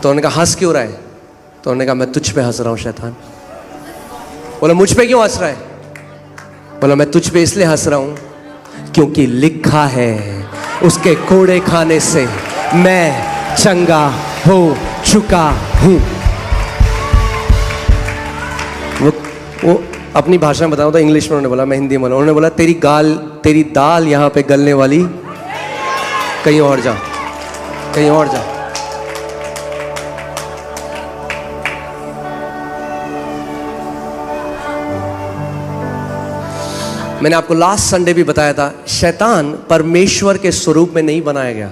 तो उन्होंने कहा हंस क्यों रहा है? तो उन्होंने कहा मैं तुझ पे हंस रहा हूँ शैतान। बोला मुझ पे क्यों हंस रहा है? बोला मैं तुझ पे इसलिए हंस रहा हूँ क्योंकि लिखा है उसके कोड़े खाने से मैं चंगा हो चुका हूँ। वो अपनी भाषा में बताऊँ तो इंग्लिश में उन्होंने बोला, मैं हिंदी में बोला। उन्होंने बोला तेरी दाल यहाँ पे गलने वाली, कहीं और जा, कहीं और जा। मैंने आपको लास्ट संडे भी बताया था, शैतान परमेश्वर के स्वरूप में नहीं बनाया गया।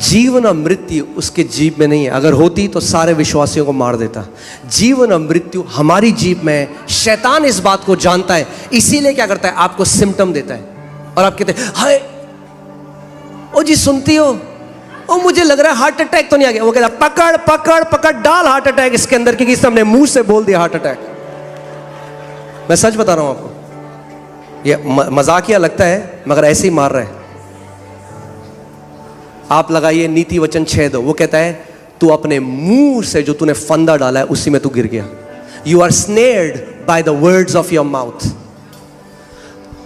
जीवन और मृत्यु उसके जीभ में नहीं है। अगर होती तो सारे विश्वासियों को मार देता। जीवन और मृत्यु हमारी जीभ में है। शैतान इस बात को जानता है, इसीलिए क्या करता है, आपको सिम्टम देता है और आप कहते हैं हाय ओ जी सुनती हो, ओ मुझे लग रहा है हार्ट अटैक तो नहीं आ गया। वो कहता है पकड़ पकड़ पकड़ डाल हार्ट अटैक इसके अंदर, क्योंकि इसने अपने मुंह से बोल दिया हार्ट अटैक। मैं सच बता रहा हूं आपको, ये मजाकिया लगता है मगर ऐसे ही मार रहा है। आप लगाइए नीति वचन 6:2, वो कहता है तू अपने मुंह से जो तूने फंदा डाला है उसी में तू गिर गया। You are snared by the words of your mouth.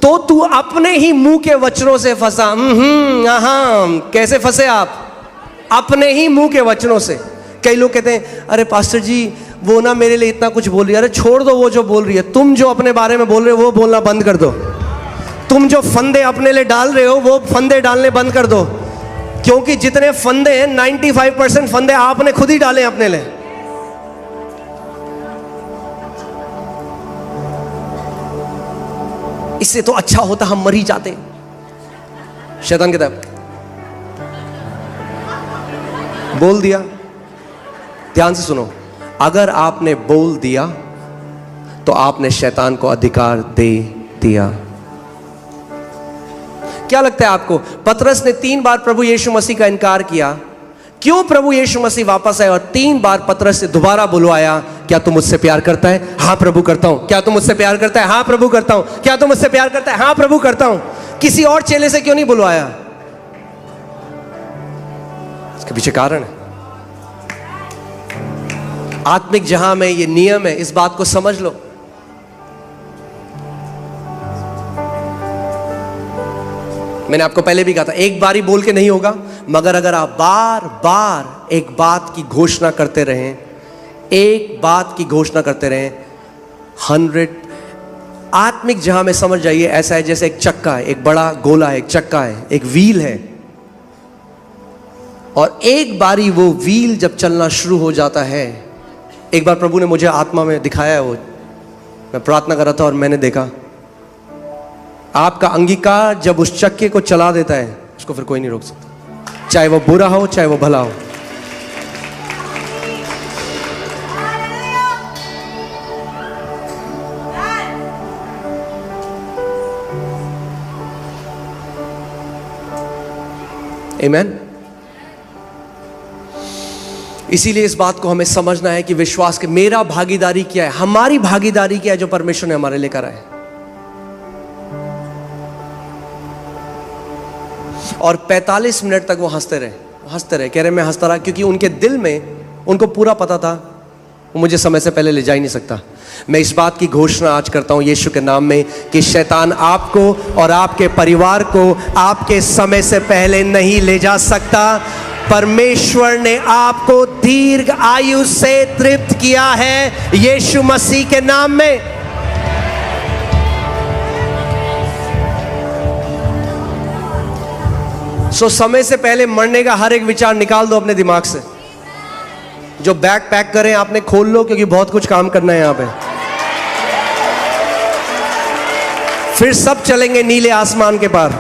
तो तू अपने ही मुंह के वचनों से फंसा। कैसे फंसे आप? अपने ही मुंह के वचनों से। कई लोग कहते हैं अरे पास्टर जी वो ना मेरे लिए इतना कुछ बोल रही है। अरे छोड़ दो वो जो बोल रही है, तुम जो अपने बारे में बोल रहे हो वो बोलना बंद कर दो। तुम जो फंदे अपने लिए डाल रहे हो वो फंदे डालने बंद कर दो, क्योंकि जितने फंदे हैं 95% फंदे आपने खुद ही डाले अपने लिए। इससे तो अच्छा होता हम मर ही जाते। शैतान कहता है बोल दिया, ध्यान से सुनो, अगर आपने बोल दिया तो आपने शैतान को अधिकार दे दिया। क्या लगता है आपको, पतरस ने 3 बार प्रभु यीशु मसीह का इनकार किया, क्यों प्रभु यीशु मसीह वापस आए और 3 बार पतरस से दोबारा बुलवाया, क्या तुम मुझसे प्यार करता है? हाँ प्रभु करता हूं। क्या तुम मुझसे प्यार करता है? हाँ प्रभु करता हूं। क्या तुम मुझसे प्यार करता है? हाँ प्रभु करता हूं। किसी और चेले से क्यों नहीं बुलवाया? इसके पीछे कारण है। आत्मिक जहां में ये नियम है, इस बात को समझ लो। मैंने आपको पहले भी कहा था, एक बार ही बोल के नहीं होगा, मगर अगर आप बार बार एक बात की घोषणा करते रहें, एक बात की घोषणा करते रहें, 100 आत्मिक जहां में समझ जाइए, ऐसा है जैसे एक चक्का है, एक बड़ा गोला है, एक चक्का है, एक व्हील है, और एक बारी वो व्हील जब चलना शुरू हो जाता है, एक बार प्रभु ने मुझे आत्मा में दिखाया, वो मैं प्रार्थना कर रहा था और मैंने देखा, आपका अंगीकार जब उस चक्के को चला देता है उसको फिर कोई नहीं रोक सकता, चाहे वो बुरा हो चाहे वो भला हो। आमीन। इसीलिए इस बात को हमें समझना है कि विश्वास के मेरा भागीदारी क्या है, हमारी भागीदारी क्या है जो परमेश्वर ने हमारे लिए करा है। और 45 मिनट तक वो हंसते रहे, कह रहे मैं हंसता रहा, क्योंकि उनके दिल में उनको पूरा पता था वो मुझे समय से पहले ले जा ही नहीं सकता। मैं इस बात की घोषणा आज करता हूं यीशु के नाम में कि शैतान आपको और आपके परिवार को आपके समय से पहले नहीं ले जा सकता। परमेश्वर ने आपको दीर्घ आयु से तृप्त किया है यीशु मसीह के नाम में। समय से पहले मरने का हर एक विचार निकाल दो अपने दिमाग से। जो बैग पैक करें आपने खोल लो, क्योंकि बहुत कुछ काम करना है यहां पे। फिर सब चलेंगे नीले आसमान के पार।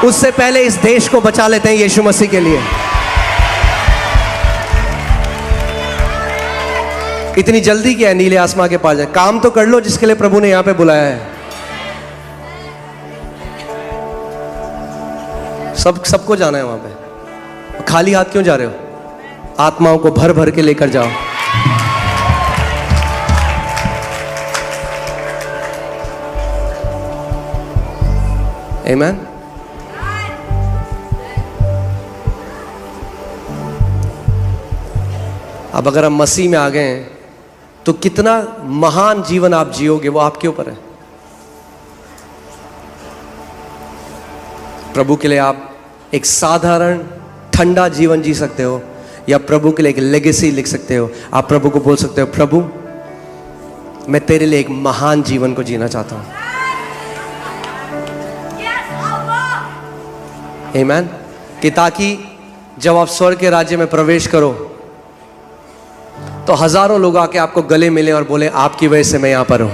उससे पहले इस देश को बचा लेते हैं यीशु मसीह के लिए। इतनी जल्दी क्या है नीले आसमान के पार जाए? काम तो कर लो जिसके लिए प्रभु ने यहां पे बुलाया है। सबको जाना है वहां पे। खाली हाथ क्यों जा रहे हो? आत्माओं को भर भर के लेकर जाओ। आमीन। अब अगर हम मसीह में आ गए हैं तो कितना महान जीवन आप जियोगे वो आपके ऊपर है। प्रभु के लिए आप एक साधारण ठंडा जीवन जी सकते हो या प्रभु के लिए एक लेगेसी लिख सकते हो। आप प्रभु को बोल सकते हो, प्रभु मैं तेरे लिए एक महान जीवन को जीना चाहता हूं। आमीन। कि ताकि जब आप स्वर्ग के राज्य में प्रवेश करो तो हजारों लोग आके आपको गले मिले और बोले आपकी वजह से मैं यहां पर हूं।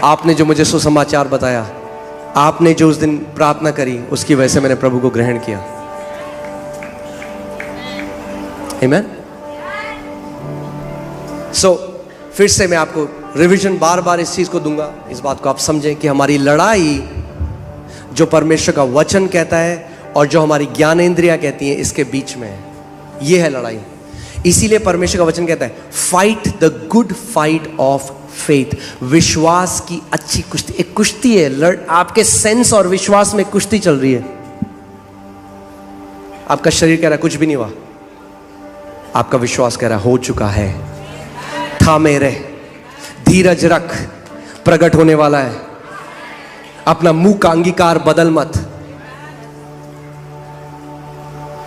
आपने जो मुझे सुसमाचार बताया, आपने जो उस दिन प्रार्थना करी, उसकी वजह से मैंने प्रभु को ग्रहण किया। आमीन। फिर से मैं आपको रिवीजन बार बार इस चीज को दूंगा, इस बात को आप समझें कि हमारी लड़ाई जो परमेश्वर का वचन कहता है और जो हमारी ज्ञानेंद्रियां कहती हैं इसके बीच में है। यह है लड़ाई। इसीलिए परमेश्वर का वचन कहता है fight the good fight of faith. विश्वास की अच्छी कुश्ती, एक कुश्ती है। आपके सेंस और विश्वास में कुश्ती चल रही है। आपका शरीर कह रहा है कुछ भी नहीं हुआ, आपका विश्वास कह रहा है हो चुका है। थामे रहे, धीरज रख, प्रकट होने वाला है। अपना मुंह का अंगीकार बदल मत।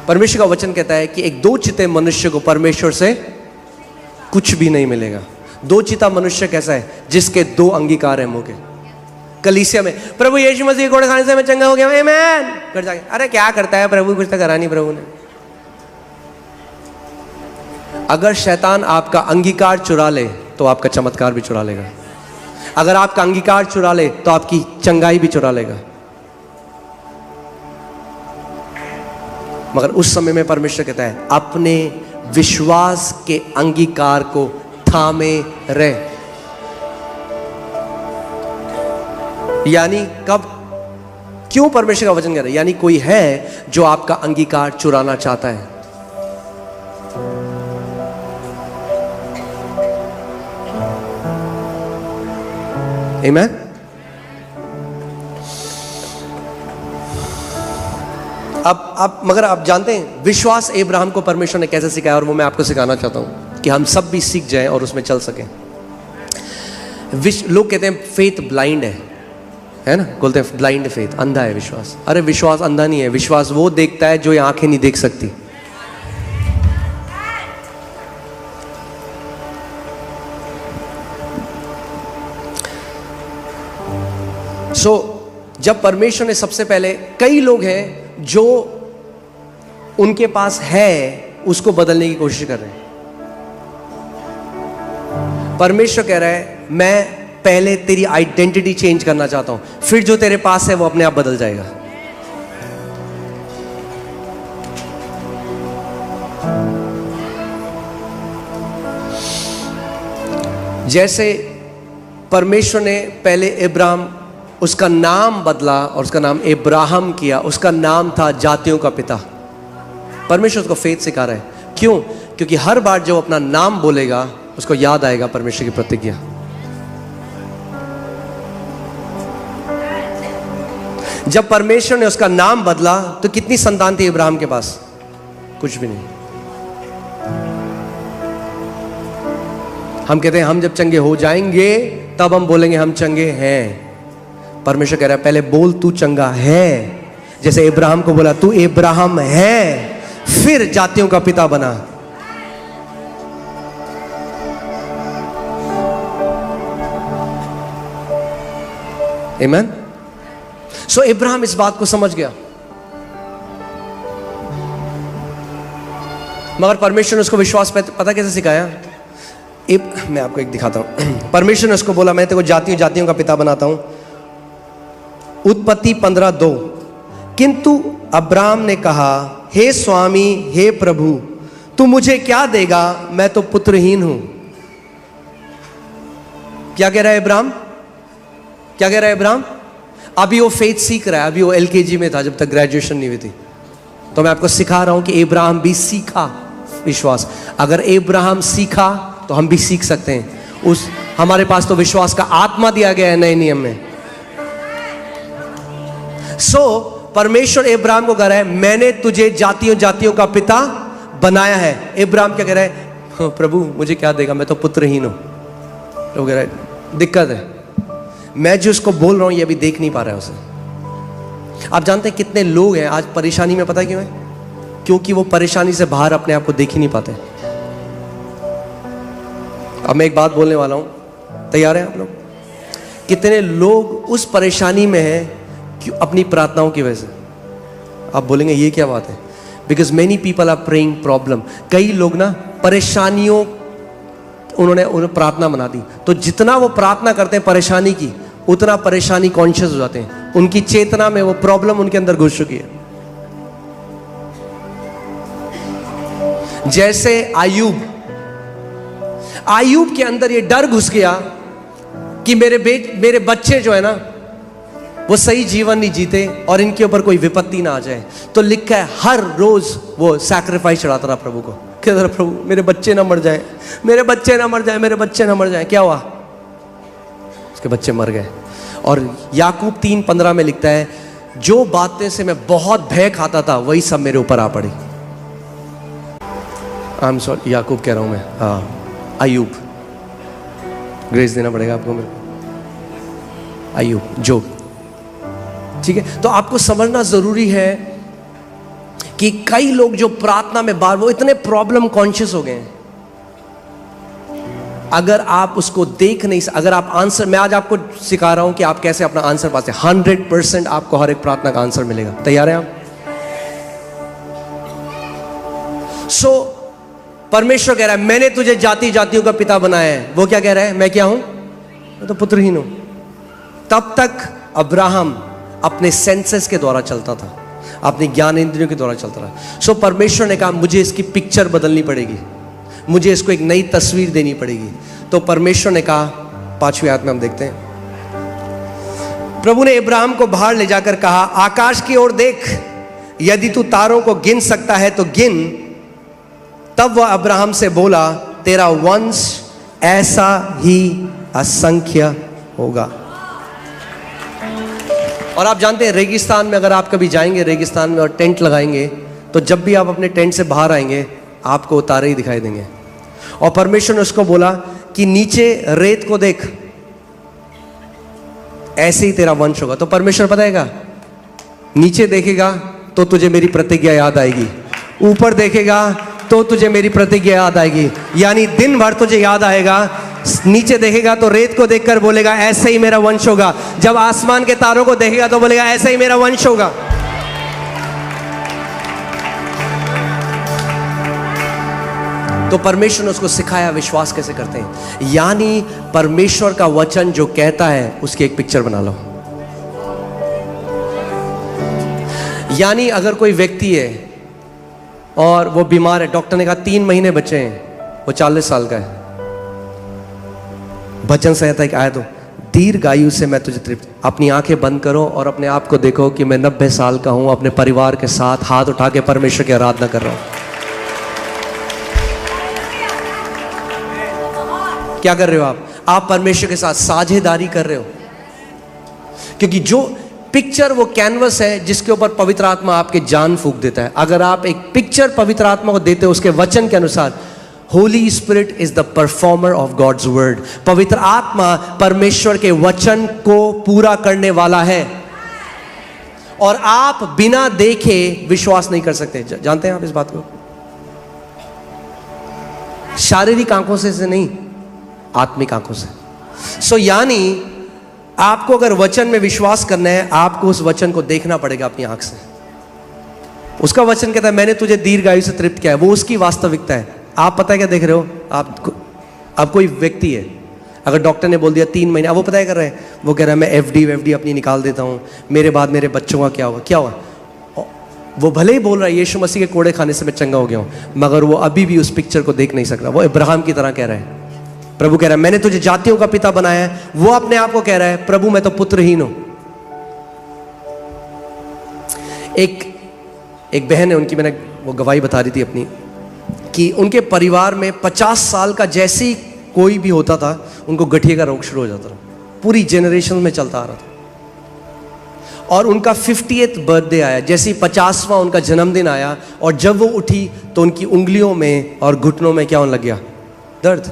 परमेश्वर का वचन कहता है कि एक दो चिते मनुष्य को परमेश्वर से कुछ भी नहीं मिलेगा। दो चिता मनुष्य कैसा है? जिसके दो अंगीकार है मुंह के। कलीसिया में प्रभु यीशु मसीह के घोड़े खाने से मैं चंगा हो गया, आमीन कर जाके, अरे क्या करता है प्रभु, कुछ तो करा नहीं प्रभु ने। अगर शैतान आपका अंगीकार चुरा ले तो आपका चमत्कार भी चुरा लेगा। अगर आपका अंगीकार चुरा ले तो आपकी चंगाई भी चुरा लेगा। मगर उस समय में परमेश्वर कहता है अपने विश्वास के अंगीकार को थामे रहे। यानी कब, क्यों परमेश्वर का वचन कह रहा है? यानी कोई है जो आपका अंगीकार चुराना चाहता है। आमीन। अब मगर आप जानते हैं विश्वास अब्राहम को परमेश्वर ने कैसे सिखाया, और वो मैं आपको सिखाना चाहता हूं कि हम सब भी सीख जाएं और उसमें चल सकें। लोग कहते हैं फेथ ब्लाइंड है ना, बोलते हैं ब्लाइंड फेथ, अंधा है विश्वास। अरे विश्वास अंधा नहीं है। विश्वास वो देखता है जो ये आंखें नहीं देख सकती। जब परमेश्वर ने सबसे पहले, कई लोग हैं जो उनके पास है उसको बदलने की कोशिश कर रहे हैं। परमेश्वर कह रहा है मैं पहले तेरी आइडेंटिटी चेंज करना चाहता हूं, फिर जो तेरे पास है वो अपने आप बदल जाएगा। जैसे परमेश्वर ने पहले अब्राहम, उसका नाम बदला और उसका नाम अब्राहम किया। उसका नाम था जातियों का पिता। परमेश्वर उसको फेथ सिखा रहा है। क्यों? क्योंकि हर बार जब अपना नाम बोलेगा उसको याद आएगा परमेश्वर की प्रतिज्ञा। जब परमेश्वर ने उसका नाम बदला तो कितनी संतान थी अब्राहम के पास? कुछ भी नहीं। हम कहते हैं हम जब चंगे हो जाएंगे तब हम बोलेंगे हम चंगे हैं। परमेश्वर कह रहा है पहले बोल तू चंगा है। जैसे अब्राहम को बोला तू अब्राहम है, फिर जातियों का पिता बना। आमीन। सो अब्राहम इस बात को समझ गया, मगर परमेश्वर ने उसको विश्वास पता कैसे सिखाया? मैं आपको एक दिखाता हूं। परमेश्वर ने उसको बोला मैं तेरे को जातियों का पिता बनाता हूं। उत्पत्ति 15:2। किंतु अब्राम ने कहा हे स्वामी, हे प्रभु, तू मुझे क्या देगा? मैं तो पुत्रहीन हूं। क्या कह रहा है अब्राम? क्या कह रहा है अब्राम? अभी वो फेथ सीख रहा है। अभी वो LKG में था जब तक ग्रेजुएशन नहीं हुई थी। तो मैं आपको सिखा रहा हूं कि अब्राहम भी सीखा विश्वास। अगर अब्राहम सीखा तो हम भी सीख सकते हैं। हमारे पास तो विश्वास का आत्मा दिया गया है नए नियम में। परमेश्वर इब्राहिम को कह रहा है, मैंने तुझे जातियों जातियों का पिता बनाया है। इब्राहिम क्या कह रहा है? हाँ, प्रभु मुझे क्या देगा, मैं तो पुत्रहीन हूं। प्रभु कह रहा है दिक्कत है, मैं जो उसको बोल रहा हूं ये अभी देख नहीं पा रहा है उसे। आप जानते हैं कितने लोग हैं आज परेशानी में, पता है क्यों है? क्योंकि वो परेशानी से बाहर अपने आप को देख ही नहीं पाते। अब मैं एक बात बोलने वाला हूं, तैयार हैं आप लोग? कितने लोग उस परेशानी में हैं कि अपनी प्रार्थनाओं की वजह से। आप बोलेंगे ये क्या बात है? Because many people are praying problem. कई लोग ना परेशानियों उन्होंने प्रार्थना बना दी, तो जितना वो प्रार्थना करते हैं परेशानी की, उतना परेशानी कॉन्शियस हो जाते हैं। उनकी चेतना में वो प्रॉब्लम उनके अंदर घुस चुकी है। जैसे आयूब के अंदर ये डर घुस गया कि मेरे बच्चे जो है ना वो सही जीवन नहीं जीते और इनके ऊपर कोई विपत्ति ना आ जाए। तो लिखा है हर रोज वो सैक्रिफाइस चढ़ाता रहा प्रभु को। कहता रहा, प्रभु मेरे बच्चे ना मर जाए, मेरे बच्चे ना मर जाए, मेरे बच्चे ना मर जाए। क्या हुआ? उसके बच्चे मर गए। और याकूब 3:15 में लिखता है, जो बातें से मैं बहुत भय खाता था वही सब मेरे ऊपर आ पड़ी। आई एम सॉरी, याकूब कह रहा हूं मैं, हाँ अय्यूब, ग्रेस देना पड़ेगा आपको मेरे को। अय्यूब, जोब, ठीक है। तो आपको समझना जरूरी है कि कई लोग जो प्रार्थना में बार वो इतने प्रॉब्लम कॉन्शियस हो गए हैं। अगर आप उसको देख नहीं, अगर आप आंसर, मैं आज आपको सिखा रहा हूं कि आप कैसे अपना आंसर पाते हैं। 100% आपको हर एक प्रार्थना का आंसर मिलेगा। तैयार हैं आप? परमेश्वर कह रहा है मैंने तुझे जाति जातियों का पिता बनाया है। वो क्या कह रहा है? मैं क्या हूं? मैं तो पुत्रहीन हूं। तब तक अब्राहम अपने सेंसेस के द्वारा चलता था, अपने ज्ञान इंद्रियों के द्वारा चलता रहा। परमेश्वर ने कहा मुझे इसकी पिक्चर बदलनी पड़ेगी, मुझे इसको एक नई तस्वीर देनी पड़ेगी। तो परमेश्वर ने कहा, 5वीं आयत में हम देखते हैं, प्रभु ने इब्राहिम को बाहर ले जाकर कहा, आकाश की ओर देख, यदि तू तारों को गिन सकता है तो गिन। तब वह अब्राहम से बोला, तेरा वंश ऐसा ही असंख्य होगा। और आप जानते हैं रेगिस्तान में अगर आप कभी जाएंगे रेगिस्तान में और टेंट लगाएंगे, तो जब भी आप अपने टेंट से बाहर आएंगे आपको तारे ही दिखाई देंगे। और परमेश्वर ने उसको बोला कि नीचे रेत को देख, ऐसे ही तेरा वंश होगा। तो परमेश्वर पता है क्या? नीचे देखेगा तो तुझे मेरी प्रतिज्ञा याद आएगी, ऊपर देखेगा तो तुझे मेरी प्रतिज्ञा याद आएगी। यानी दिन भर तुझे याद आएगा। नीचे देखेगा तो रेत को देखकर बोलेगा ऐसे ही मेरा वंश होगा। जब आसमान के तारों को देखेगा तो बोलेगा ऐसे ही मेरा वंश होगा। तो परमेश्वर ने उसको सिखाया विश्वास कैसे करते हैं। यानी परमेश्वर का वचन जो कहता है उसकी एक पिक्चर बना लो। यानी अगर कोई व्यक्ति है और वो बीमार है, डॉक्टर ने कहा 3 महीने बचे हैं, वो 40 साल का है, वचन संहिता एक आयत हो, दीर्घायु से मैं तुझे तृप्त। अपनी आंखें बंद करो और अपने आप को देखो कि मैं 90 साल का हूं, अपने परिवार के साथ हाथ उठा के परमेश्वर की आराधना कर रहा हूं। क्या कर रहे हो आप परमेश्वर के साथ साझेदारी कर रहे हो। क्योंकि जो पिक्चर वो कैनवस है जिसके ऊपर पवित्र आत्मा आपके जान फूंक देता है। अगर आप एक पिक्चर पवित्र आत्मा को देते हो उसके वचन के अनुसार, holy spirit is the performer of God's word. पवित्र आत्मा परमेश्वर के वचन को पूरा करने वाला है और आप बिना देखे विश्वास नहीं कर सकते। जानते हैं आप इस बात को? शारीरिक आंखों से नहीं, आत्मिक आंखों से। यानी आपको अगर वचन में विश्वास करना है, आपको उस वचन को देखना पड़ेगा अपनी आंख से। उसका वचन कहता है मैंने तुझे दीर्घायु से तृप्त किया है, वो उसकी वास्तविकता है। आप पता है क्या देख रहे हो? आप कोई व्यक्ति है, अगर डॉक्टर ने बोल दिया 3 महीने, अब वो पता है कर रहे हैं, वो कह रहा है मैं एफडी अपनी निकाल देता हूँ, मेरे बाद मेरे बच्चों का क्या होगा। क्या हुआ? वो भले ही बोल रहा है यीशु मसीह के कोड़े खाने से मैं चंगा हो गया हूँ, मगर वो अभी भी उस पिक्चर को देख नहीं सकता। वो इब्राहिम की तरह कह रहा है। प्रभु कह रहा है मैंने तुझे जातियों का पिता बनाया है, वो अपने आप को कह रहा है प्रभु मैं तो पुत्रहीन हूं। एक बहन है, उनकी मैंने वो गवाही बता रही थी अपनी, कि उनके परिवार में 50 साल का जैसे ही कोई भी होता था उनको गठिया का रोग शुरू हो जाता था, पूरी जेनरेशन में चलता आ रहा था। और उनका 50th बर्थडे आया, जैसे ही 50वां उनका जन्मदिन आया, और जब वो उठी तो उनकी उंगलियों में और घुटनों में क्या होने लग गया? दर्द।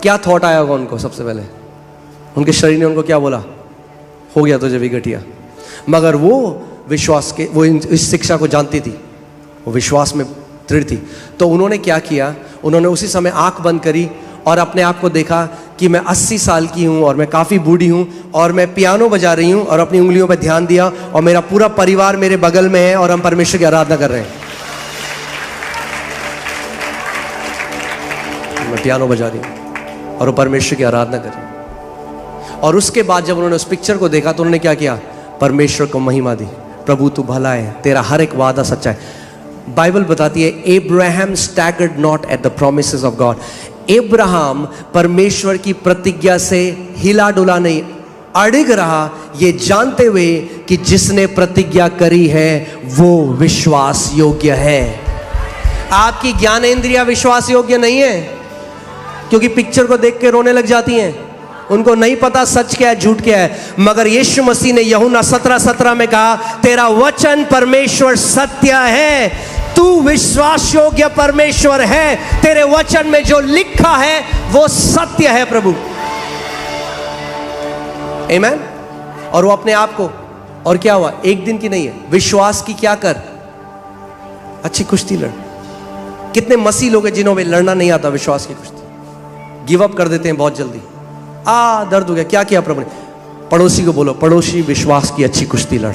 क्या थॉट आया होगा उनको? सबसे पहले उनके शरीर ने उनको क्या बोला? हो गया तुझे भी गठिया। मगर वो विश्वास के, वो इस शिक्षा को जानती थी, वो विश्वास में दृढ़ थी। तो उन्होंने क्या किया? उन्होंने उसी समय आंख बंद करी और अपने आप को देखा कि मैं 80 साल की हूँ और मैं काफ़ी बूढ़ी हूँ और मैं पियानो बजा रही हूँ, और अपनी उंगलियों पर ध्यान दिया और मेरा पूरा परिवार मेरे बगल में है और हम परमेश्वर की आराधना कर रहे हैं। मैं पियानो बजा रही हूँ और वो परमेश्वर की आराधना कर रही हूँ। और उसके बाद जब उन्होंने उस पिक्चर को देखा तो उन्होंने क्या किया? परमेश्वर को महिमा दी। प्रभु तू भला है, तेरा हर एक वादा सच्चा है। बाइबल बताती है Abraham staggered not at the promises of God. Abraham परमेश्वर की प्रतिज्ञा से हिला डुला नहीं, अड़िग रहा, ये जानते हुए कि जिसने प्रतिज्ञा करी है वो विश्वास योग्य है। आपकी ज्ञानेंद्रिया विश्वास योग्य नहीं है, क्योंकि पिक्चर को देख के रोने लग जाती हैं। उनको नहीं पता सच क्या है झूठ क्या है। मगर यीशु मसीह ने यूहन्ना 17:17 में कहा, तेरा वचन परमेश्वर सत्य है, तू विश्वास योग्य परमेश्वर है, तेरे वचन में जो लिखा है वो सत्य है प्रभु। आमीन। और वो अपने आप को, और क्या हुआ? एक दिन की नहीं है, विश्वास की क्या कर, अच्छी कुश्ती लड़। कितने मसीह लोग हैं जिन्होंने लड़ना नहीं आता विश्वास की कुश्ती, गिव अप कर देते हैं बहुत जल्दी। दर्द हो गया, क्या किया प्रभु ने? पड़ोसी को बोलो, पड़ोसी विश्वास की अच्छी कुश्ती लड़।